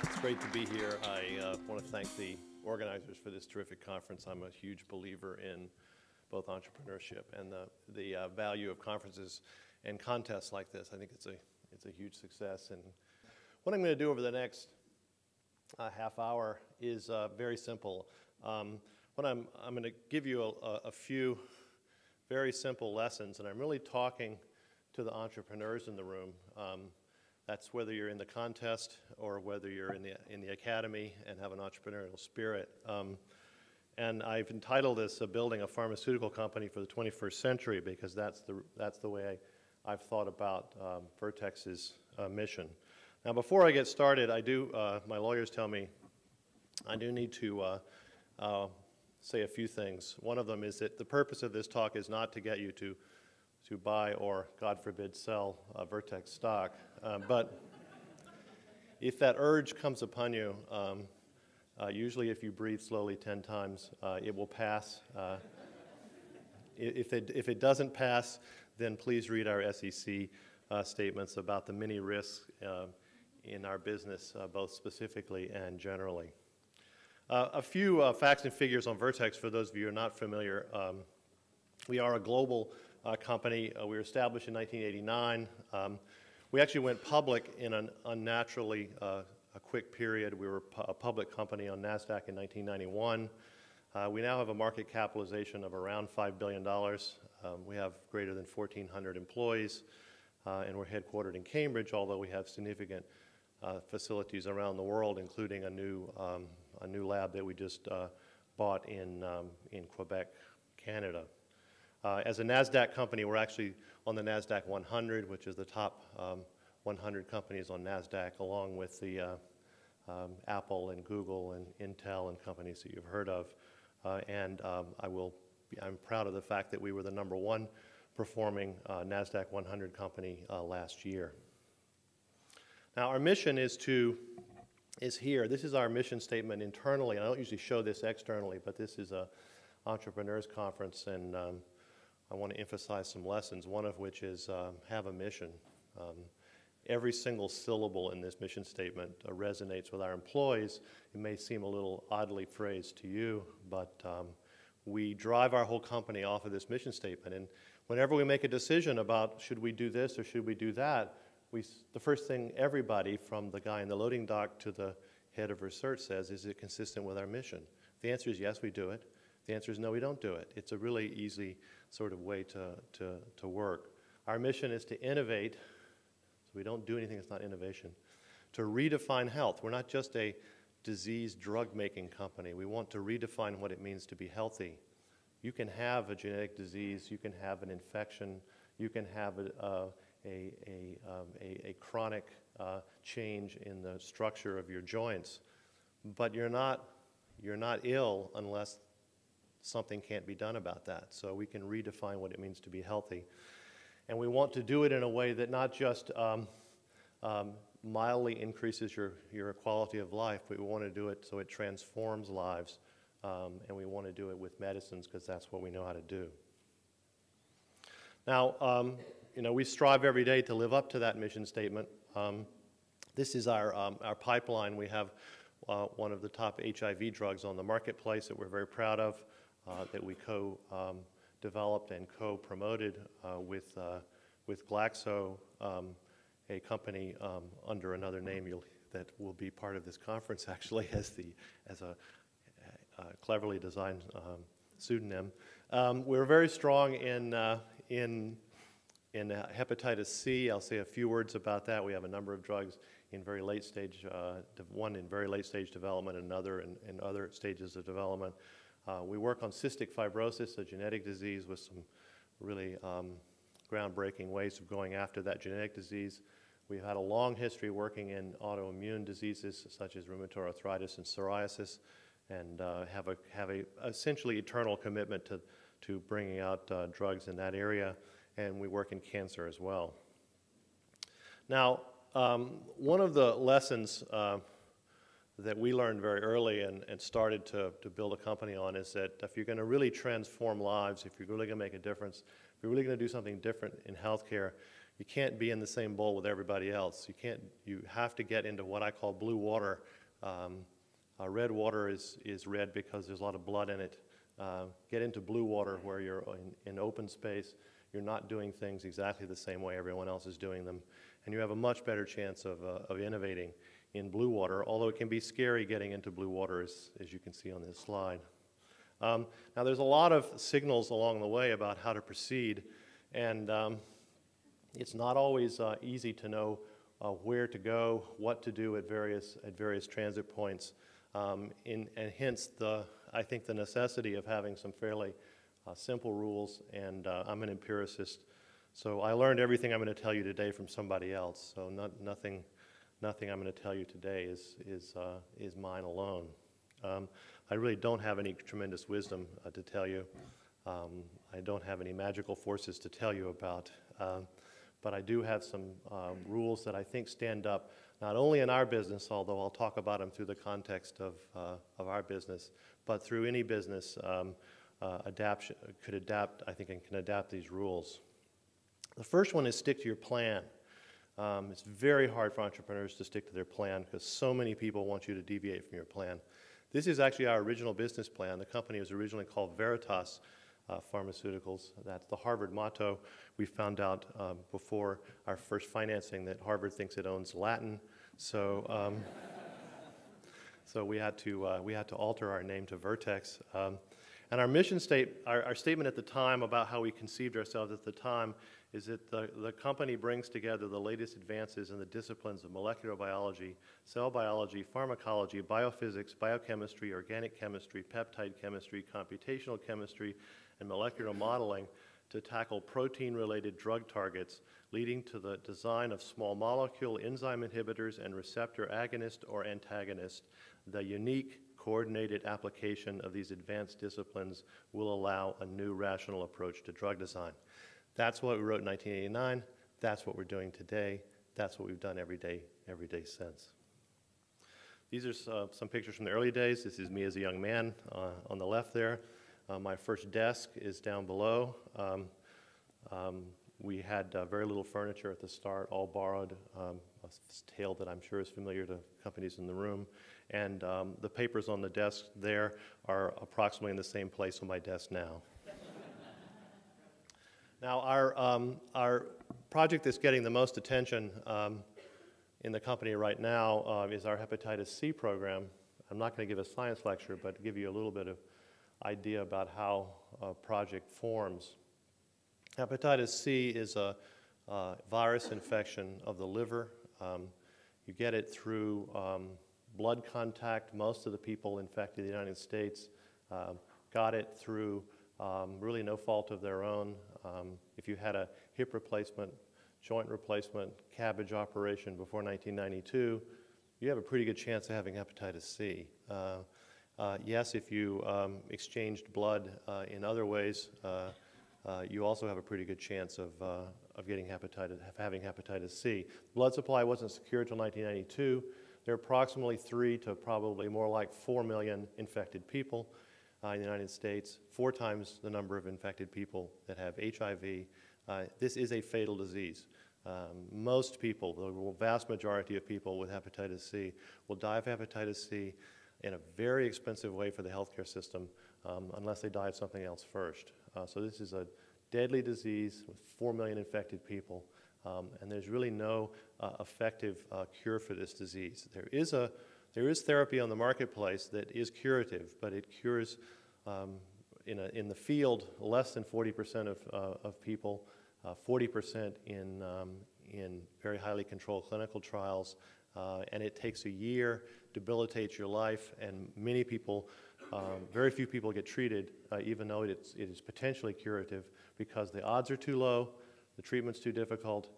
It's great to be here. I want to thank the organizers for this terrific conference. I'm a huge believer in both entrepreneurship and the value of conferences and contests like this. I think it's a huge success. And what I'm going to do over the next half hour is very simple. I'm going to give you a few very simple lessons, and I'm really talking to the entrepreneurs in the room. That's whether you're in the contest or whether you're in the academy and have an entrepreneurial spirit. And I've entitled this Building a Pharmaceutical Company for the 21st Century because that's the way I've thought about Vertex's mission. Now, before I get started, my lawyers tell me I do need to say a few things. One of them is that the purpose of this talk is not to get you to buy or, God forbid, sell Vertex stock. But if that urge comes upon you, usually if you breathe slowly 10 times, it will pass. If it doesn't pass, then please read our SEC statements about the many risks in our business, both specifically and generally. A few facts and figures on Vertex for those of you who are not familiar. We are a global company. We were established in 1989. We actually went public in an unnaturally a quick period. We were a public company on NASDAQ in 1991. We now have a market capitalization of around $5 billion. We have greater than 1,400 employees, and we're headquartered in Cambridge, although we have significant facilities around the world, including a new lab that we just bought in Quebec, Canada. As a NASDAQ company, we're actually on the NASDAQ 100, which is the top 100 companies on NASDAQ, along with the Apple and Google and Intel and companies that you've heard of. I'm proud of the fact that we were the #1 performing NASDAQ 100 company last year. Now, our mission is here. This is our mission statement internally. I don't usually show this externally, but this is an entrepreneurs conference, and I want to emphasize some lessons, one of which is have a mission. Every single syllable in this mission statement resonates with our employees. It may seem a little oddly phrased to you, but we drive our whole company off of this mission statement. And whenever we make a decision about should we do this or should we do that, the first thing everybody, from the guy in the loading dock to the head of research, says, is it consistent with our mission? The answer is yes, we do it. The answer is no, we don't do it. It's a really easy sort of way to work. Our mission is to innovate, so we don't do anything that's not innovation, to redefine health. We're not just a disease drug-making company. We want to redefine what it means to be healthy. You can have a genetic disease, you can have an infection, you can have a chronic change in the structure of your joints, but you're not ill unless something can't be done about that. So we can redefine what it means to be healthy. And we want to do it in a way that not just mildly increases your quality of life, but we want to do it so it transforms lives, and we want to do it with medicines because that's what we know how to do. Now, we strive every day to live up to that mission statement. This is our pipeline. We have one of the top HIV drugs on the marketplace that we're very proud of, that we co-developed and co-promoted with Glaxo, a company under another name that will be part of this conference, actually, as a cleverly designed pseudonym. We're very strong in hepatitis C. I'll say a few words about that. We have a number of drugs in very late stage, one in very late stage development, another in other stages of development. We work on cystic fibrosis, a genetic disease with some really groundbreaking ways of going after that genetic disease. We've had a long history working in autoimmune diseases such as rheumatoid arthritis and psoriasis, and have a essentially eternal commitment to bringing out drugs in that area, and we work in cancer as well. Now, one of the lessons that we learned very early and started to build a company on is that if you're going to really transform lives, if you're really going to make a difference you're really going to do something different in healthcare, you can't be in the same bowl with everybody else. You have to get into what I call blue water. Red water is red because there's a lot of blood in it. Get into blue water where you're in open space. You're not doing things exactly the same way everyone else is doing them. And you have a much better chance of innovating in blue water, although it can be scary getting into blue water, as you can see on this slide. Now, there's a lot of signals along the way about how to proceed, and it's not always easy to know where to go, what to do at various transit points, and hence I think the necessity of having some fairly simple rules. And I'm an empiricist, so I learned everything I'm going to tell you today from somebody else. So nothing I'm going to tell you today is mine alone. I really don't have any tremendous wisdom to tell you. I don't have any magical forces to tell you about. But I do have some rules that I think stand up, not only in our business, although I'll talk about them through the context of our business, but through any business could adapt, I think, and can adapt these rules. The first one is stick to your plan. It's very hard for entrepreneurs to stick to their plan because so many people want you to deviate from your plan. This is actually our original business plan. The company was originally called Vertex, Pharmaceuticals. That's the Harvard motto. We found out before our first financing that Harvard thinks it owns Latin, so so we had to alter our name to Vertex. And our mission our statement at the time about how we conceived ourselves at the time is that the company brings together the latest advances in the disciplines of molecular biology, cell biology, pharmacology, biophysics, biochemistry, organic chemistry, peptide chemistry, computational chemistry, and molecular modeling to tackle protein-related drug targets, leading to the design of small molecule enzyme inhibitors and receptor agonist or antagonist. The unique coordinated application of these advanced disciplines will allow a new rational approach to drug design. That's what we wrote in 1989. That's what we're doing today. That's what we've done every day since. These are some pictures from the early days. This is me as a young man on the left there. My first desk is down below. We had very little furniture at the start, all borrowed, a tale that I'm sure is familiar to companies in the room. And the papers on the desk there are approximately in the same place on my desk now. Now, our project that's getting the most attention in the company right now is our hepatitis C program. I'm not going to give a science lecture, but to give you a little bit of idea about how a project forms. Hepatitis C is a virus infection of the liver. You get it through blood contact. Most of the people infected in the United States got it through really no fault of their own. If you had a hip replacement, joint replacement, cabbage operation before 1992, you have a pretty good chance of having hepatitis C. Yes, if you exchanged blood in other ways, you also have a pretty good chance of having hepatitis C. Blood supply wasn't secured until 1992. There are approximately 3 to probably more like 4 million infected people in the United States, 4 times the number of infected people that have HIV. This is a fatal disease. Most people, the vast majority of people with hepatitis C will die of hepatitis C in a very expensive way for the healthcare system unless they die of something else first. So this is a deadly disease with 4 million infected people, and there's really no effective cure for this disease. There is therapy on the marketplace that is curative, but it cures in the field less than 40% of people, 40% in very highly controlled clinical trials, and it takes a year, debilitates your life, and many people, very few people get treated, even though it is potentially curative, because the odds are too low, the treatment's too difficult,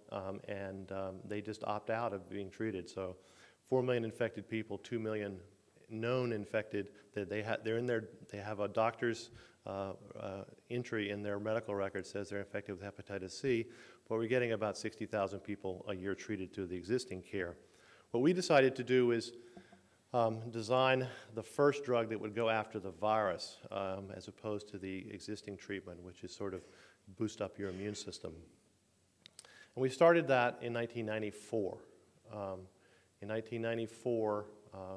and they just opt out of being treated. So 4 million infected people, 2 million known infected, they have a doctor's entry in their medical record says they're infected with hepatitis C, but we're getting about 60,000 people a year treated through the existing care. What we decided to do is design the first drug that would go after the virus as opposed to the existing treatment, which is sort of boost up your immune system. And we started that in 1994. In 1994,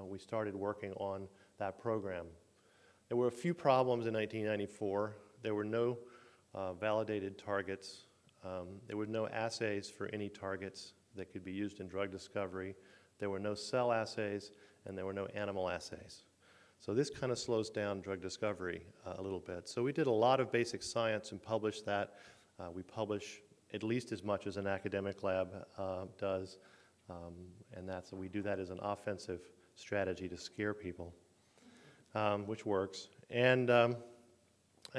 we started working on that program. There were a few problems in 1994. There were no validated targets. There were no assays for any targets that could be used in drug discovery. There were no cell assays, and there were no animal assays. So this kind of slows down drug discovery a little bit. So we did a lot of basic science and published that. We publish at least as much as an academic lab does, and we do that as an offensive strategy to scare people, which works. And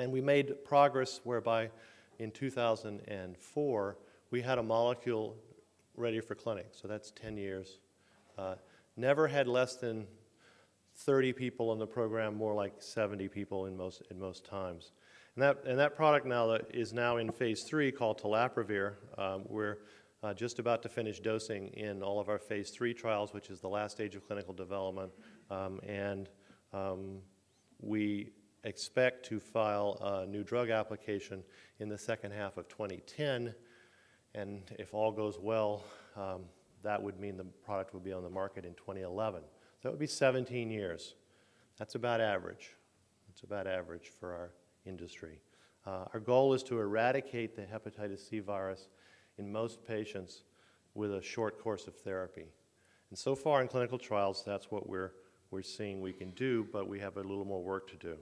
we made progress whereby in 2004, we had a molecule ready for clinic. So that's 10 years. Never had less than 30 people in the program, more like 70 people in most times. And that product now is now in phase 3 called Telaprevir. We're just about to finish dosing in all of our phase 3 trials, which is the last stage of clinical development. We expect to file a new drug application in the second half of 2010. And if all goes well, that would mean the product will be on the market in 2011. So that would be 17 years. That's about average. That's about average for our industry. Our goal is to eradicate the hepatitis C virus in most patients with a short course of therapy. And so far in clinical trials, that's what we're seeing we can do, but we have a little more work to do.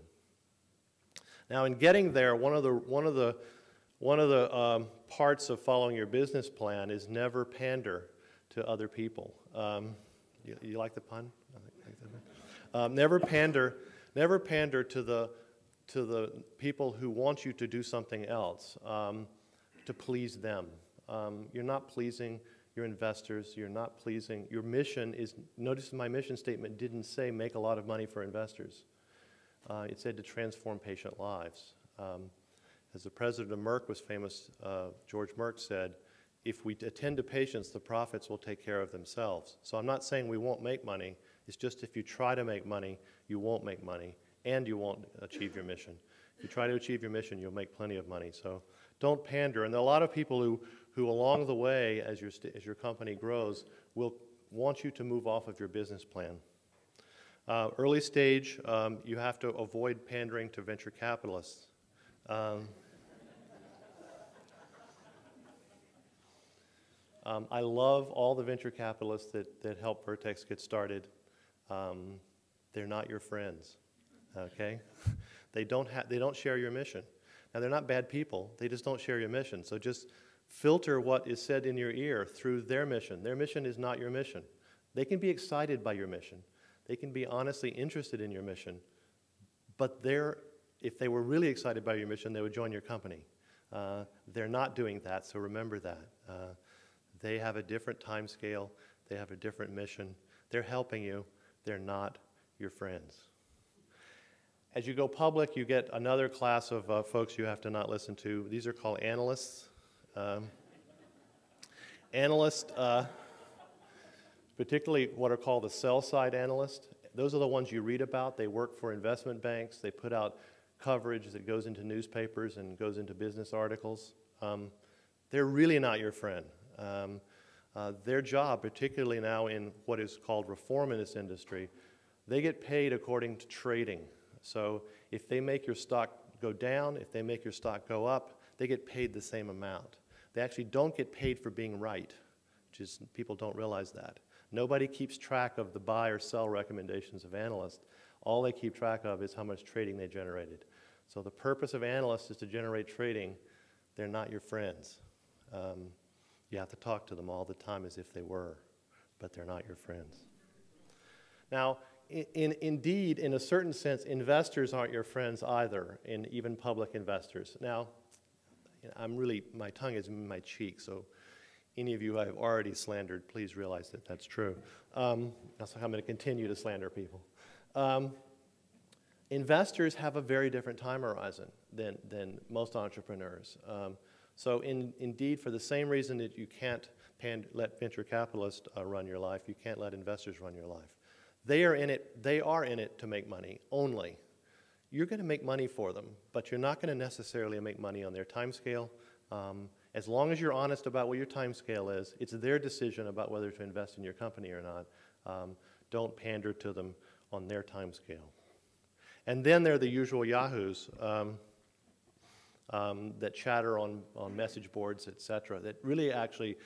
Now, in getting there, one of the parts of following your business plan is never pander to other people. You like the pun? Never pander to the people who want you to do something else to please them. You're not pleasing your investors. You're not pleasing. Your mission is. Notice my mission statement didn't say make a lot of money for investors. It said to transform patient lives. As the president of Merck was famous, George Merck said, if we attend to patients, the profits will take care of themselves. So I'm not saying we won't make money. It's just if you try to make money, you won't make money, and you won't achieve your mission. If you try to achieve your mission, you'll make plenty of money. So don't pander. And there are a lot of people who along the way, as your company grows, will want you to move off of your business plan. Early stage, you have to avoid pandering to venture capitalists. I love all the venture capitalists that help Vertex get started. They're not your friends, okay? They don't share your mission. Now, they're not bad people. They just don't share your mission. So just filter what is said in your ear through their mission. Their mission is not your mission. They can be excited by your mission. They can be honestly interested in your mission. But if they were really excited by your mission, they would join your company. They're not doing that, so remember that. They have a different time scale. They have a different mission. They're helping you. They're not your friends. As you go public, you get another class of folks you have to not listen to. These are called analysts. Analysts, particularly what are called the sell-side analysts, those are the ones you read about. They work for investment banks. They put out coverage that goes into newspapers and goes into business articles. They're really not your friend. Their job, particularly now in what is called reform in this industry, they get paid according to trading. So if they make your stock go down, if they make your stock go up, they get paid the same amount. They actually don't get paid for being right, which is, people don't realize that. Nobody keeps track of the buy or sell recommendations of analysts. All they keep track of is how much trading they generated. So the purpose of analysts is to generate trading. They're not your friends. You have to talk to them all the time as if they were, but they're not your friends. Now, indeed, in a certain sense, investors aren't your friends either, and even public investors. Now, my tongue is in my cheek, so any of you I have already slandered, please realize that that's true. That's how I'm going to continue to slander people. Investors have a very different time horizon than most entrepreneurs. So indeed, for the same reason that you can't let venture capitalists run your life, you can't let investors run your life. They are in it to make money only. you're going to make money for them, but you're not going to necessarily make money on their time scale. As long as you're honest about what your time scale is, it's their decision about whether to invest in your company or not. Don't pander to them on their time scale. And then there are the usual yahoos that chatter on message boards, et cetera, that really actually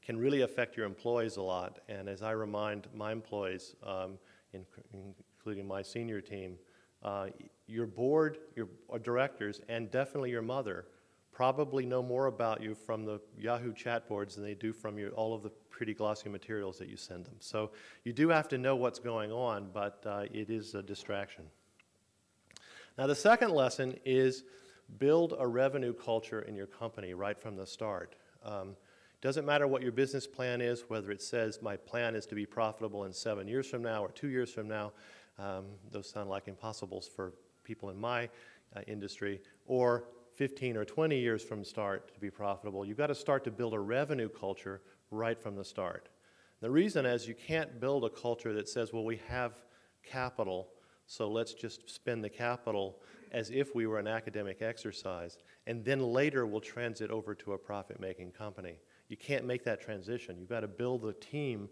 can really affect your employees a lot. And as I remind my employees, including my senior team, your board, your directors, and definitely your mother probably know more about you from the Yahoo chat boards than they do from all of the pretty glossy materials that you send them. So you do have to know what's going on, but it is a distraction. Now the second lesson is build a revenue culture in your company right from the start. Doesn't matter what your business plan is, whether it says my plan is to be profitable in 7 years from now or 2 years from now. Those sound like impossibles for people in my industry, or 15 or 20 years from start to be profitable. You've got to start to build a revenue culture right from the start. The reason is you can't build a culture that says, well, we have capital, so let's just spend the capital as if we were an academic exercise, and then later we'll transit over to a profit-making company. You can't make that transition. You've got to build a team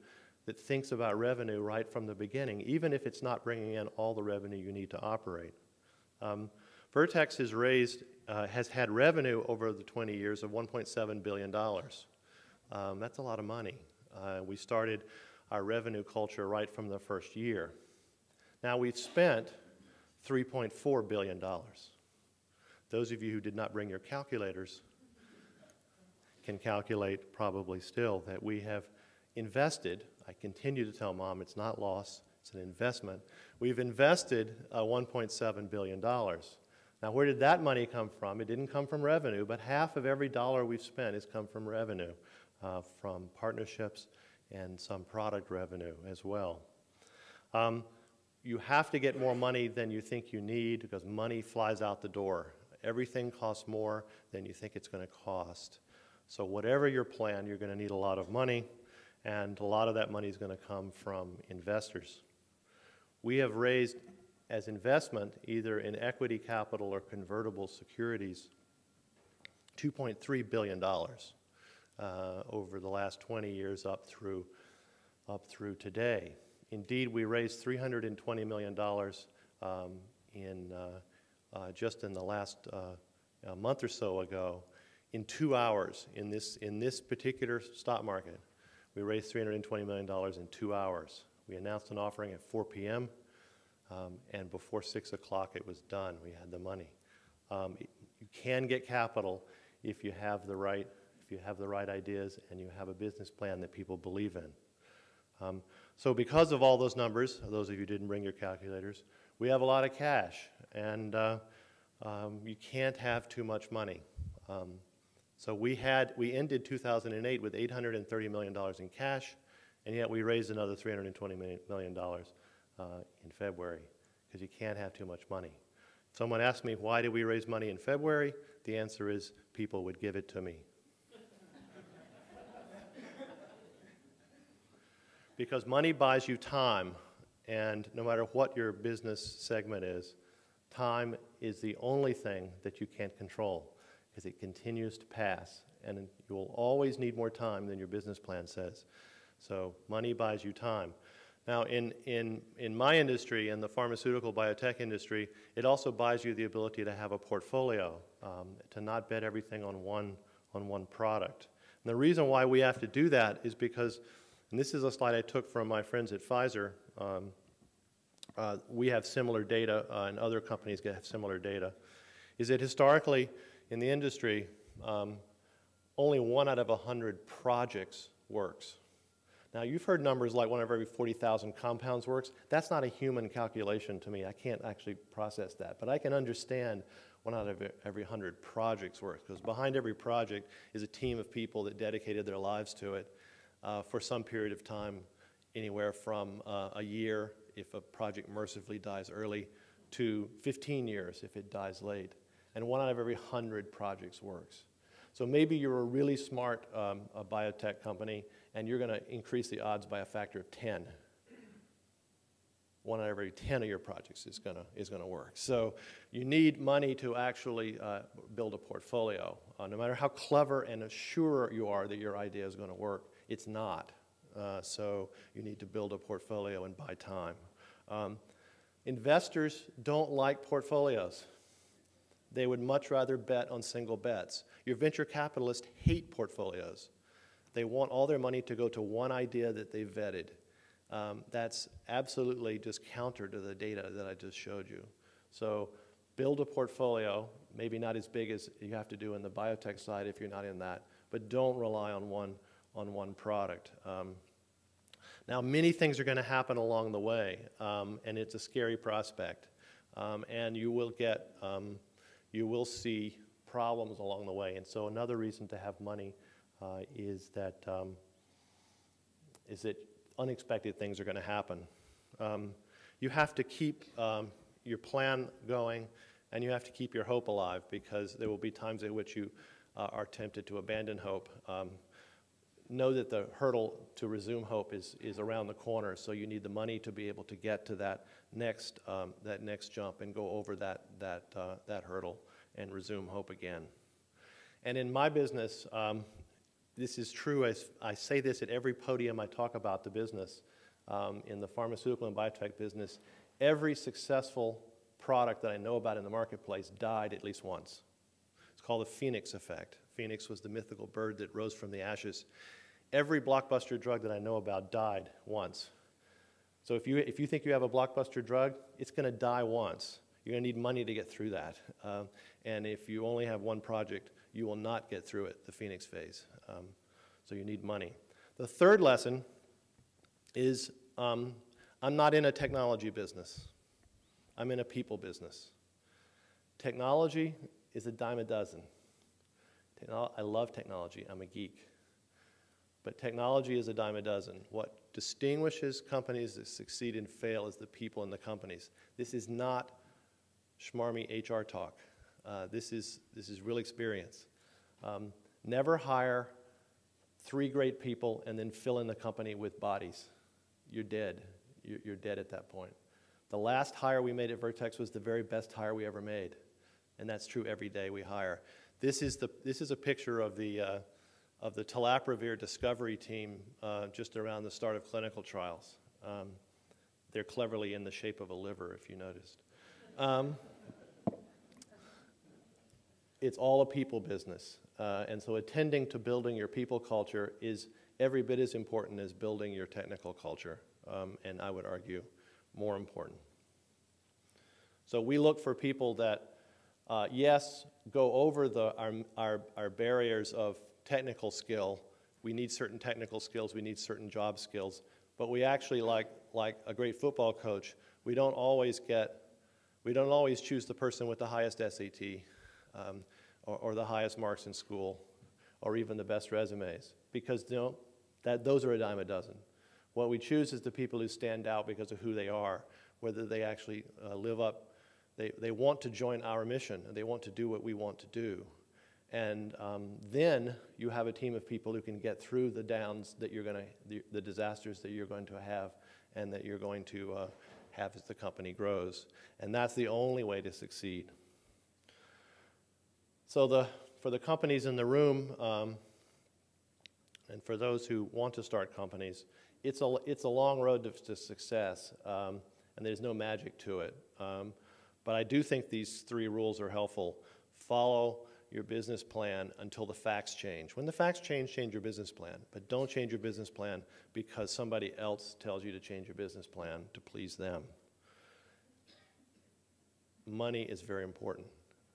that thinks about revenue right from the beginning, even if it's not bringing in all the revenue you need to operate. Vertex has had revenue over the 20 years of $1.7 billion. That's a lot of money. We started our revenue culture right from the first year. Now we've spent $3.4 billion. Those of you who did not bring your calculators can calculate probably still that we have invested. I continue to tell Mom it's not loss, it's an investment. We've invested $1.7 billion. Now where did that money come from? It didn't come from revenue, but half of every dollar we've spent has come from revenue, from partnerships and some product revenue as well. You have to get more money than you think you need because money flies out the door. Everything costs more than you think it's going to cost. So whatever your plan, you're going to need a lot of money, and a lot of that money is going to come from investors. We have raised, as investment, either in equity capital or convertible securities, $2.3 billion over the last 20 years up through today. Indeed, we raised $320 million just in the last month or so ago in 2 hours in this particular stock market. We raised $320 million in 2 hours. We announced an offering at 4 p.m. And before 6 o'clock it was done. We had the money. You can get capital if you have the right ideas and you have a business plan that people believe in. So because of all those numbers, those of you who didn't bring your calculators, we have a lot of cash, and you can't have too much money. So we ended 2008 with $830 million in cash, and yet we raised another $320 million in February, because you can't have too much money. Someone asked me, why did we raise money in February? The answer is, people would give it to me. Because money buys you time, and no matter what your business segment is, time is the only thing that you can't control, because it continues to pass, and you will always need more time than your business plan says. So money buys you time. Now, in my industry, in the pharmaceutical biotech industry, it also buys you the ability to have a portfolio, to not bet everything on one product. And the reason why we have to do that is because, and this is a slide I took from my friends at Pfizer, we have similar data, and other companies have similar data, is that historically in the industry, only 1 out of 100 projects works. Now, you've heard numbers like 1 out of every 40,000 compounds works. That's not a human calculation to me. I can't actually process that. But I can understand 1 out of every 100 projects works, because behind every project is a team of people that dedicated their lives to it for some period of time, anywhere from a year if a project mercifully dies early to 15 years if it dies late. And 1 out of every 100 projects works. So maybe you're a really smart biotech company and you're going to increase the odds by a factor of 10. 1 out of every 10 of your projects is gonna work. So you need money to actually build a portfolio. No matter how clever and sure you are that your idea is gonna work, it's not. So you need to build a portfolio and buy time. Investors don't like portfolios. They would much rather bet on single bets. Your venture capitalists hate portfolios. They want all their money to go to one idea that they've vetted. That's absolutely just counter to the data that I just showed you. So build a portfolio, maybe not as big as you have to do in the biotech side if you're not in that, but don't rely on one product. Now, many things are going to happen along the way, and it's a scary prospect. And you will see problems along the way. And so another reason to have money is that unexpected things are going to happen. You have to keep your plan going, and you have to keep your hope alive, because there will be times in which you are tempted to abandon hope. Know that the hurdle to resume hope is around the corner, so you need the money to be able to get to that next jump and go over that hurdle and resume hope again. And in my business, this is true. I say this at every podium I talk about the business. In the pharmaceutical and biotech business, every successful product that I know about in the marketplace died at least once. It's called the Phoenix effect. Phoenix was the mythical bird that rose from the ashes. Every blockbuster drug that I know about died once. So if you think you have a blockbuster drug, it's going to die once. You're going to need money to get through that. And if you only have one project, you will not get through it, the Phoenix phase. So you need money. The third lesson is I'm not in a technology business. I'm in a people business. Technology is a dime a dozen. I love technology. I'm a geek. But technology is a dime a dozen. What distinguishes companies that succeed and fail is the people in the companies. This is not schmarmy HR talk. This is real experience. Never hire 3 great people and then fill in the company with bodies. You're dead. You're dead at that point. The last hire we made at Vertex was the very best hire we ever made, and that's true every day we hire. This is a picture of the Telaprevir discovery team just around the start of clinical trials. They're cleverly in the shape of a liver, if you noticed. It's all a people business. And so attending to building your people culture is every bit as important as building your technical culture, and I would argue more important. So we look for people that, yes, go over our barriers of technical skill. We need certain technical skills, we need certain job skills, but we actually, like a great football coach, we don't always choose the person with the highest SAT or the highest marks in school or even the best resumes, because those are a dime a dozen. What we choose is the people who stand out because of who they are, whether they actually live up, they want to join our mission, and they want to do what we want to do. And then you have a team of people who can get through the downs that the disasters that you're going to have and that you're going to have as the company grows. And that's the only way to succeed. So for the companies in the room, and for those who want to start companies, it's a long road to success, and there's no magic to it. But I do think these 3 rules are helpful. Follow your business plan until the facts change. When the facts change your business plan. But don't change your business plan because somebody else tells you to change your business plan to please them. Money is very important.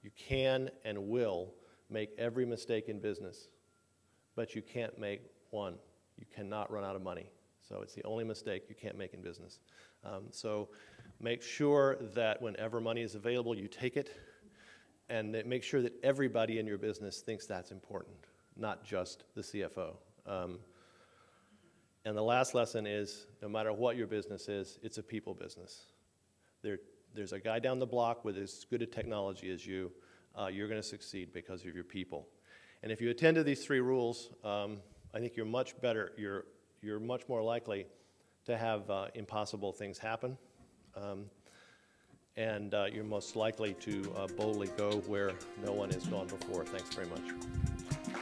You can and will make every mistake in business, but you can't make one. You cannot run out of money. So it's the only mistake you can't make in business. So make sure that whenever money is available, you take it, and make sure that everybody in your business thinks that's important, not just the CFO. And the last lesson is, no matter what your business is, it's a people business. There's a guy down the block with as good a technology as you. You're going to succeed because of your people. And if you attend to these 3 rules, I think you're much better. You're much more likely to have impossible things happen. and you're most likely to boldly go where no one has gone before. Thanks very much.